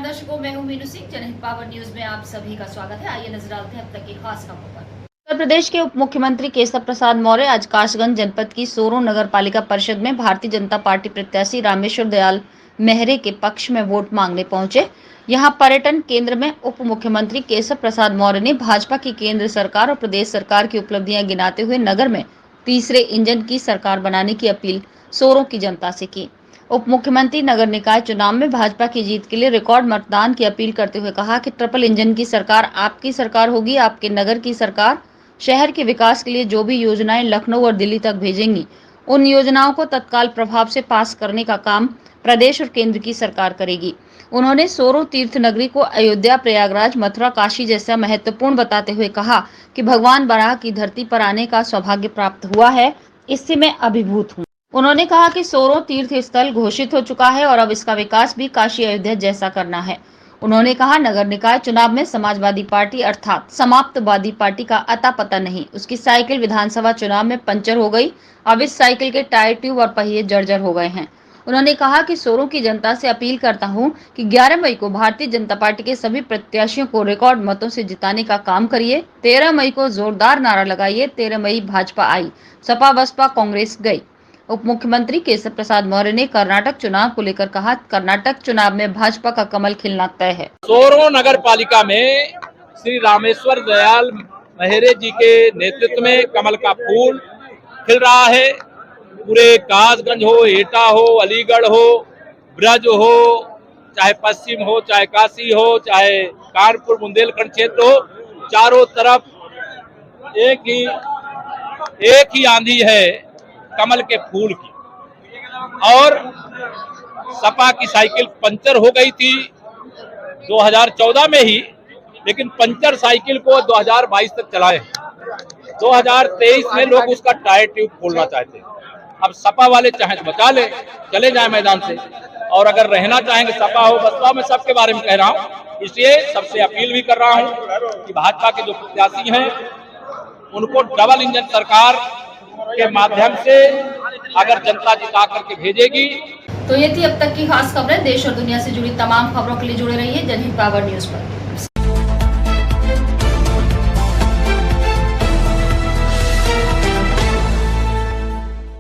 दर्शकों, मैं हूं मीनू सिंह। जनहित पावर न्यूज में आप सभी का स्वागत है। आइए नजर डालते हैं अब तक की खास खबरों पर। उत्तर प्रदेश के उप मुख्यमंत्री केशव प्रसाद मौर्य आज कासगंज जनपद की सोरो नगर पालिका परिषद में भारतीय जनता पार्टी प्रत्याशी रामेश्वर दयाल मेहरे के पक्ष में वोट मांगने पहुंचे। यहां पर्यटन केंद्र में उप मुख्यमंत्री केशव प्रसाद मौर्य ने भाजपा की केंद्र सरकार और प्रदेश सरकार की उपलब्धियां गिनाते हुए नगर में तीसरे इंजन की सरकार बनाने की अपील सोरो की जनता से की। उप मुख्यमंत्री नगर निकाय चुनाव में भाजपा की जीत के लिए रिकॉर्ड मतदान की अपील करते हुए कहा कि ट्रिपल इंजन की सरकार आपकी सरकार होगी। आपके नगर की सरकार शहर के विकास के लिए जो भी योजनाएं लखनऊ और दिल्ली तक भेजेंगी, उन योजनाओं को तत्काल प्रभाव से पास करने का काम प्रदेश और केंद्र की सरकार करेगी। उन्होंने सोरो तीर्थ नगरी को अयोध्या, प्रयागराज, मथुरा, काशी जैसा महत्वपूर्ण बताते हुए कहा कि भगवान बराह की धरती पर आने का सौभाग्य प्राप्त हुआ है, इससे मैं अभिभूत हूँ। उन्होंने कहा कि सोरो तीर्थ स्थल घोषित हो चुका है और अब इसका विकास भी काशी अयोध्या जैसा करना है। उन्होंने कहा नगर निकाय चुनाव में समाजवादी पार्टी अर्थात समाप्तवादी पार्टी का अता पता नहीं। उसकी साइकिल विधानसभा चुनाव में पंचर हो गई। अब इस साइकिल के टायर, ट्यूब और पहिए जर्जर हो गए हैं। उन्होंने कहा कि सोरो की जनता से अपील करता हूं कि 11 मई को भारतीय जनता पार्टी के सभी प्रत्याशियों को रिकॉर्ड मतों से जिताने का काम करिए। 13 मई को जोरदार नारा लगाइए। 13 मई भाजपा आई, सपा बसपा कांग्रेस गई। उप मुख्यमंत्री केशव प्रसाद मौर्य ने कर्नाटक चुनाव को लेकर कहा, कर्नाटक चुनाव में भाजपा का कमल खिलना तय है। सोरो नगर पालिका में श्री रामेश्वर दयाल मेहरे जी के नेतृत्व में कमल का फूल खिल रहा है। पूरे कासगंज हो, एटा हो, अलीगढ़ हो, ब्रज हो, चाहे पश्चिम हो, चाहे काशी हो, चाहे कानपुर बुंदेलखंड क्षेत्र हो, चारों तरफ एक ही आंधी है कमल के फूल की। और सपा की साइकिल पंचर हो गई थी 2014 में ही, लेकिन पंचर साइकिल को 2022 तक चलाए। 2023 में लोग उसका टायर ट्यूब खोलना चाहते हैं। अब सपा वाले चाहे बचा ले, चले जाए मैदान से, और अगर रहना चाहेंगे सपा हो बसपा, में सबके बारे में कह रहा हूँ। इसलिए सबसे अपील भी कर रहा हूँ कि भाजपा के जो प्रत्याशी हैं उनको डबल इंजन सरकार के माध्यम से अगर जनता जिता करके भेजेगी। तो ये थी अब तक की खास खबरें। देश और दुनिया से जुड़ी तमाम खबरों के लिए जुड़े रहिए जनहित पावर न्यूज पर।